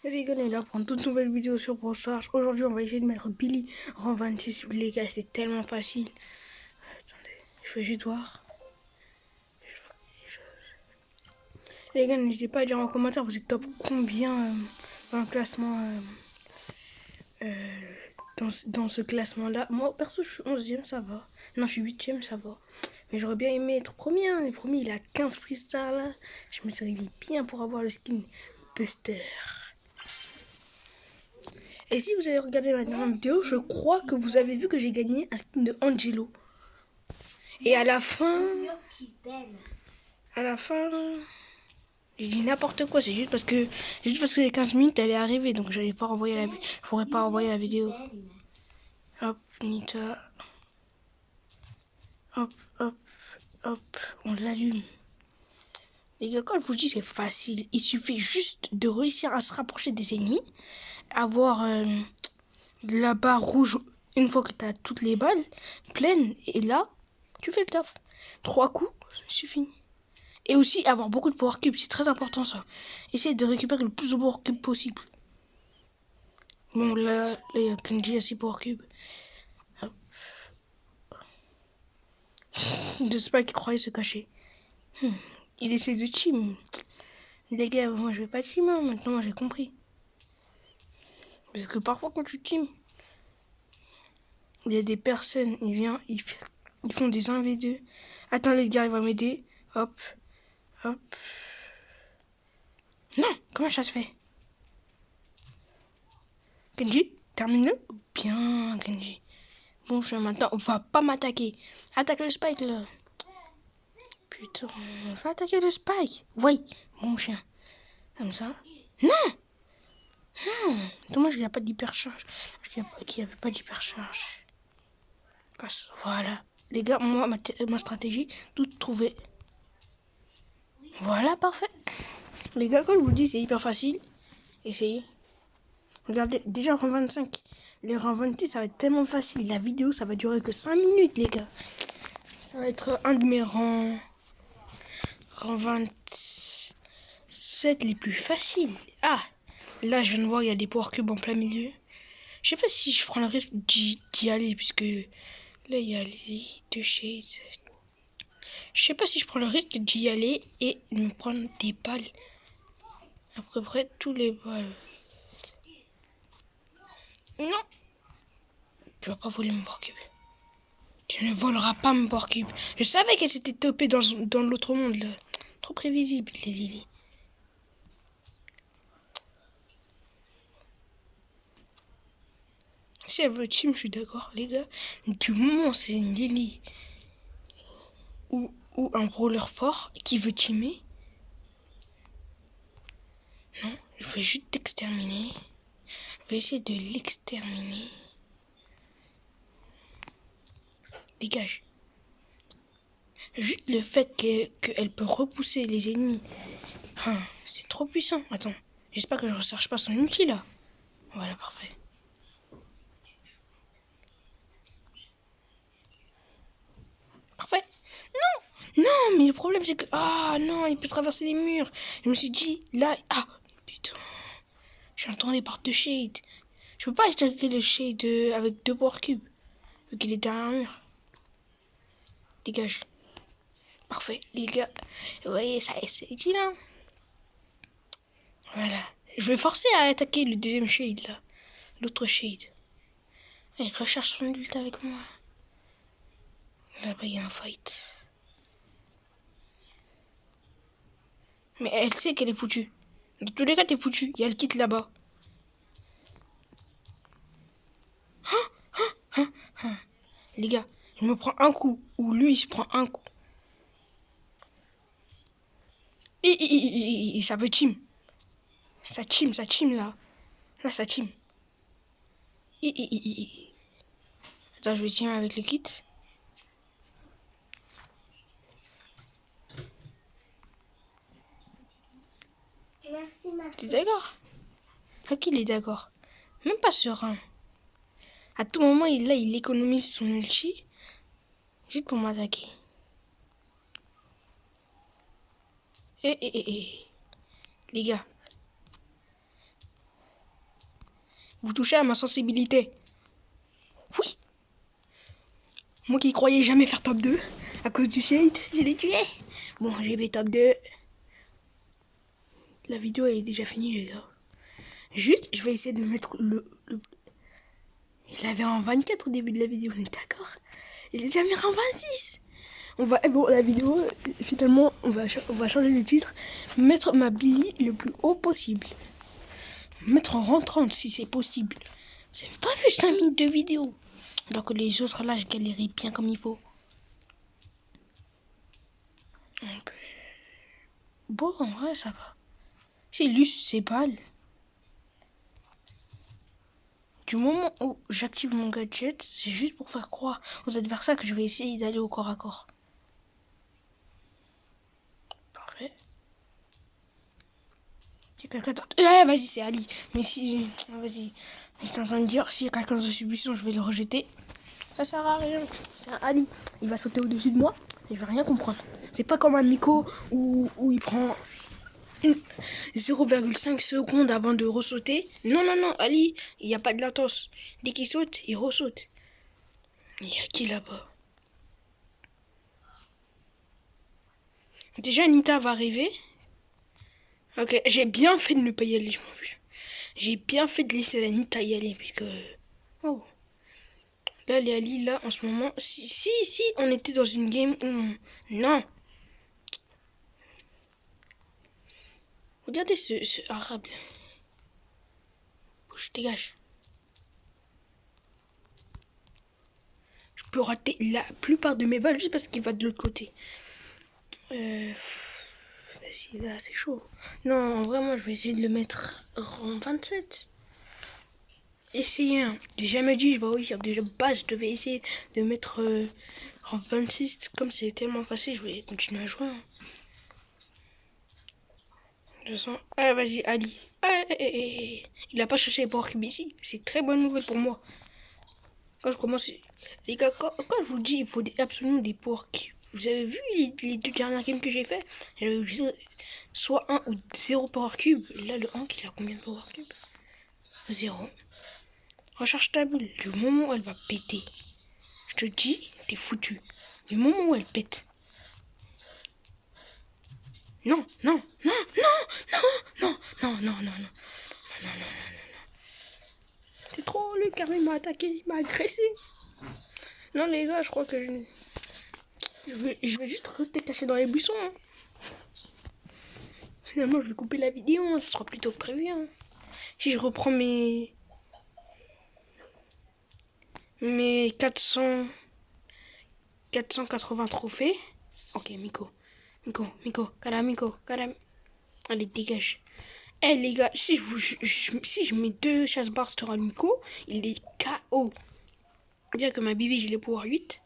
Et les gars, on est là pour une toute nouvelle vidéo sur Brawl Stars. Aujourd'hui, on va essayer de mettre Billy rang 26. Les gars, c'est tellement facile. Attendez, je vais juste voir. Les gars, n'hésitez pas à dire en commentaire, vous êtes top combien dans le classement, dans ce classement-là. Moi, perso, je suis 11e, ça va. Non, je suis 8e, ça va. Mais j'aurais bien aimé être premier. Hein. Les premiers, il a 15 freestars là. Je me serais dit bien pour avoir le skin Buster. Et si vous avez regardé ma dernière vidéo, je crois que vous avez vu que j'ai gagné un skin de Angelo. Et à la fin, j'ai dit n'importe quoi. C'est juste parce que les 15 minutes allaient arriver, donc j'allais pas renvoyer je pourrais pas envoyer la vidéo. Hop, Nita. Hop, hop, hop, on l'allume. Les gars, quand je vous dis c'est facile, il suffit juste de réussir à se rapprocher des ennemis, avoir la barre rouge une fois que tu as toutes les balles pleines, et là, tu fais le taf. 3 coups, suffit. Et aussi avoir beaucoup de power cubes, c'est très important ça. Essayez de récupérer le plus de power cubes possible. Bon, là il y a Kenji à 6 power cubes. De Spike croyait se cacher. Il essaie de team. Les gars, moi je vais pas team, hein. Maintenant j'ai compris. Parce que parfois quand tu team, il y a des personnes, ils font des 1v2. Attends les gars, il va m'aider. Hop, hop. Non, comment ça se fait? Kenji, termine-le. Bien, Kenji. Bon, je maintenant, on va pas m'attaquer. Attaque le Spike là. Putain, on va attaquer le Spike. Oui, mon chien. Comme ça. Non, non. Dommage qu'il n'y a pas d'hypercharge. Qu'il n'y avait pas d'hypercharge. Voilà. Les gars, moi, ma stratégie, tout trouvé. Voilà, parfait. Les gars, comme je vous dis, c'est hyper facile. Essayez. Regardez, déjà rang 25. Les rangs 26, ça va être tellement facile. La vidéo, ça va durer que 5 minutes, les gars. Ça va être un de mes rangs 27 les plus faciles. Ah, là, je viens de voir, il y a des power cubes en plein milieu. Je sais pas si je prends le risque d'y aller, puisque là, il y a les 2 shades. Je sais pas si je prends le risque d'y aller et de me prendre des balles. À peu près tous les balles. Non. Tu vas pas voler mon power cube. Tu ne voleras pas mon power cube. Je savais qu'elle s'était topée dans l'autre monde, là. Trop prévisible, les Lily. Si elle veut team, je suis d'accord, les gars. Du moment c'est une Lily ou un brawler fort qui veut teamer, non, je vais juste t'exterminer. Je vais essayer de l'exterminer. Dégage. Juste le fait qu'elle peut repousser les ennemis, c'est trop puissant. Attends, j'espère que je ne recherche pas son ulti là. Voilà, parfait. Parfait. Non, non, mais le problème c'est que... Ah non, il peut traverser les murs. Je me suis dit, là... Ah, putain. J'entends les portes de shade. Je peux pas attaquer le shade avec 2 power cubes. Vu qu'il est derrière un mur. Dégage. Parfait, les gars. Vous voyez, ça c'est utile, hein. Voilà. Je vais forcer à attaquer le deuxième shade, là. L'autre shade. Il recherche son ult avec moi. Là-bas, il y a un fight. Mais elle sait qu'elle est foutue. Dans tous les cas, t'es foutu. Il y a le kit là-bas. Les gars, je me prends un coup. Ou lui, il se prend un coup. Et ça veut team. Ça team là. Là, ça team. Attends, je vais team avec le kit. T'es d'accord? Ok, il est d'accord. Même pas serein. À tout moment, il économise son ulti. Juste pour m'attaquer. Les gars. Vous touchez à ma sensibilité. Oui. Moi qui croyais jamais faire top 2 à cause du shade, je l'ai tué. Bon, j'ai fait top 2. La vidéo est déjà finie, les gars. Juste, je vais essayer de mettre le... Il avait en 24 au début de la vidéo, on est d'accord? Il est déjà mis en 26. On va... Bon, la vidéo, finalement, on va changer le titre. Mettre ma Billy le plus haut possible. Mettre en rang 30 si c'est possible. J'ai pas vu 5 minutes de vidéo. Alors que les autres, là, je galérais bien comme il faut. Bon, en vrai, ça va. C'est lisse, c'est pâle. Du moment où j'active mon gadget, c'est juste pour faire croire aux adversaires que je vais essayer d'aller au corps à corps. Parfait. Il y a quelqu'un d'autre. Vas-y, c'est Ali. Mais si... Vas-y. J'étais en train de dire, s'il y a quelqu'un de submission, je vais le rejeter. Ça sert à rien. C'est un Ali. Il va sauter au-dessus de moi et je vais rien comprendre. C'est pas comme un Miko où il prend 0,5 secondes avant de ressauter. Non, non, non, Ali, il n'y a pas de latence. Dès qu'il saute, il ressaute. Il y a qui là-bas? Déjà, Nita va arriver. Ok, j'ai bien fait de ne pas y aller, je m'en fiche. J'ai bien fait de laisser la Nita y aller, puisque... Oh. Là, les Ali, là, en ce moment... Si, on était dans une game où... Non. Regardez ce arabe. Bouge, dégage. Je peux rater la plupart de mes balles juste parce qu'il va de l'autre côté. Vas-y, là, c'est chaud. Non, vraiment, je vais essayer de le mettre en 27. Essayer, hein. J'ai jamais dit, je vais réussir. Déjà, base, je devais essayer de mettre en 26. Comme c'est tellement facile, je vais continuer à jouer. Hein. Je sens... Ah, vas-y, Ali. Il a pas cherché Power Cube ici. C'est très bonne nouvelle pour moi. Quand je commence... Les gars, quand je vous dis, il faut absolument des Power Cube. Vous avez vu les 2 dernières games que j'ai fait? J'avais soit 1 ou 0 Power Cube. Là, le Hank, il a combien de Power Cube? 0. Recharge ta bulle. Du moment où elle va péter, je te dis, t'es foutu. Du moment où elle pète. Non, non, non, non, non, non, non, non, non, non, non, non, non, non. C'est trop, le carré m'a attaqué, il m'a agressé. Non, les gars, je crois que je vais juste rester caché dans les buissons. Hein. Finalement, je vais couper la vidéo, hein. Ça sera plutôt prévu. Hein. Si je reprends mes 480 trophées. Ok, Miko. Miko. Allez, dégage. Eh les gars, si je mets 2 chasse-barres sur un Miko, il est KO. Bien que ma Bibi, je l'ai pouvoir 8.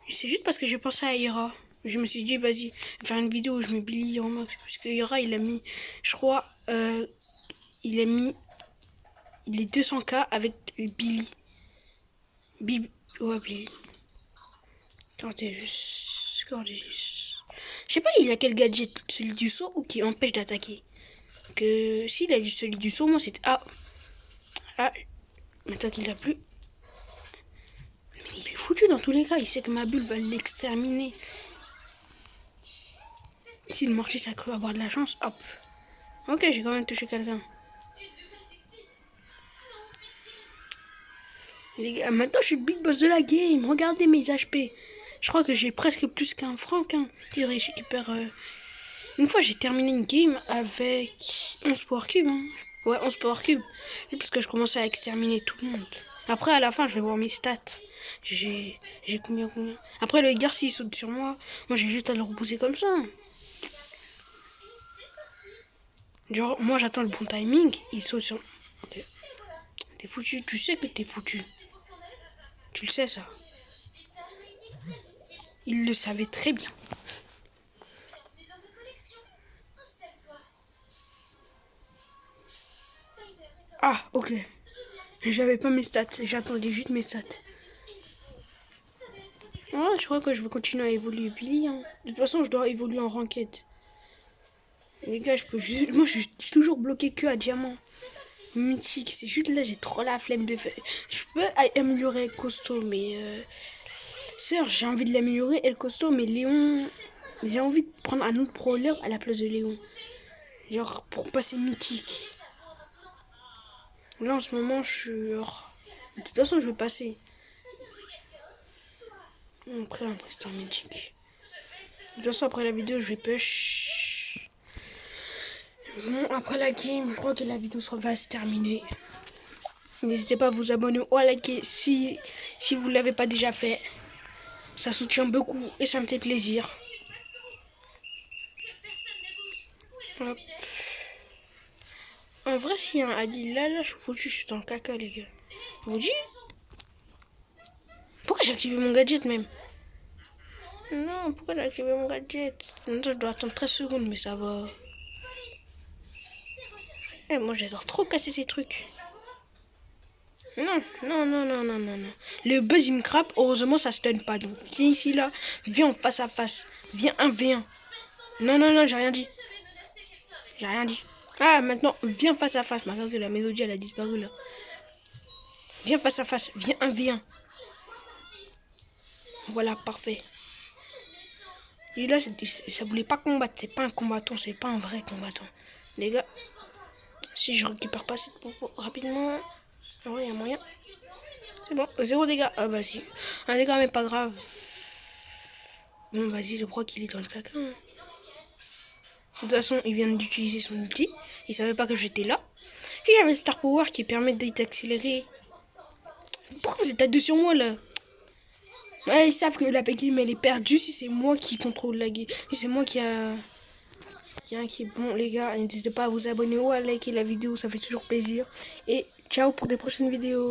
C'est juste parce que j'ai pensé à Ira. Je me suis dit, vas-y, faire une vidéo où je mets Billy en max. Parce que Ira, il a mis, je crois, il est 200k avec Billy. Ouais, Billy. Regardez juste. Je sais pas, il a quel gadget, celui du saut ou qui empêche d'attaquer. Que s'il a celui du saut, moi c'est... Ah, maintenant qu'il l'a plus. Mais il est foutu dans tous les cas, il sait que ma bulle va l'exterminer. Si le mortier a cru avoir de la chance, hop. Ok, j'ai quand même touché quelqu'un. Les gars, maintenant je suis le big boss de la game. Regardez mes HP. Je crois que j'ai presque plus qu'un Franck. Hein. Je récupère... Une fois, j'ai terminé une game avec 11 Power Cube. Hein. Ouais, 11 Power Cube. Parce que je commençais à exterminer tout le monde. Après, à la fin, je vais voir mes stats. J'ai combien. Après, le gars, s'il saute sur moi, j'ai juste à le repousser comme ça. Genre, moi, j'attends le bon timing. Il saute sur... Okay. T'es foutu. Tu sais que t'es foutu. Tu le sais, ça. Il le savait très bien. Ah, ok. J'avais pas mes stats. J'attendais juste mes stats. Ouais, je crois que je vais continuer à évoluer Billy. Hein. De toute façon, je dois évoluer en ranked. Les gars, je peux juste... Moi, je suis toujours bloqué que à diamant. mythique. C'est juste là, j'ai trop la flemme de faire. Je peux améliorer costaud, mais... Sœur, j'ai envie de l'améliorer, elle costaud, mais Léon... J'ai envie de prendre un autre brawler à la place de Léon. Genre, pour passer mythique. Là, en ce moment, je suis... De toute façon, je vais passer. Après, c'est un mythique. De toute façon, après la vidéo, je vais push. Bon, après la game, je crois que la vidéo va se terminer. N'hésitez pas à vous abonner ou à liker si vous ne l'avez pas déjà fait. Ça soutient beaucoup et ça me fait plaisir. Hop. En vrai, si un a dit là, je suis foutu, je suis dans le caca, les gars. Vous dis? Pourquoi j'ai activé mon gadget même? Non, pourquoi j'ai activé mon gadget? Je dois attendre 13 secondes, mais ça va. Eh, moi, j'adore trop casser ces trucs. Non. Le buzz, il me crappe. Heureusement, ça se donne pas. Donc, viens ici, là. Viens en face à face. Viens 1v1. Non, j'ai rien dit. J'ai rien dit. Ah, maintenant, viens face à face. Maintenant que la mélodie, elle a disparu, là. Viens face à face. Viens 1v1. Voilà, parfait. Et là, ça voulait pas combattre. C'est pas un combattant. C'est pas un vrai combattant. Les gars, si je récupère pas cette popo rapidement... Ah ouais, il y a moyen. C'est bon, 0 dégâts. Ah bah si. Un dégât, mais pas grave. Bon, vas-y, je crois qu'il est dans le caca. De toute façon, il vient d'utiliser son ulti. Il savait pas que j'étais là. Puis j'avais Star Power qui permet d'être accéléré. Pourquoi vous êtes à deux sur moi là? Ouais, ils savent que la game elle est perdue si c'est moi qui contrôle la game. Si c'est moi qui a... Bon les gars, n'hésitez pas à vous abonner ou à liker la vidéo, ça fait toujours plaisir. Et ciao pour des prochaines vidéos.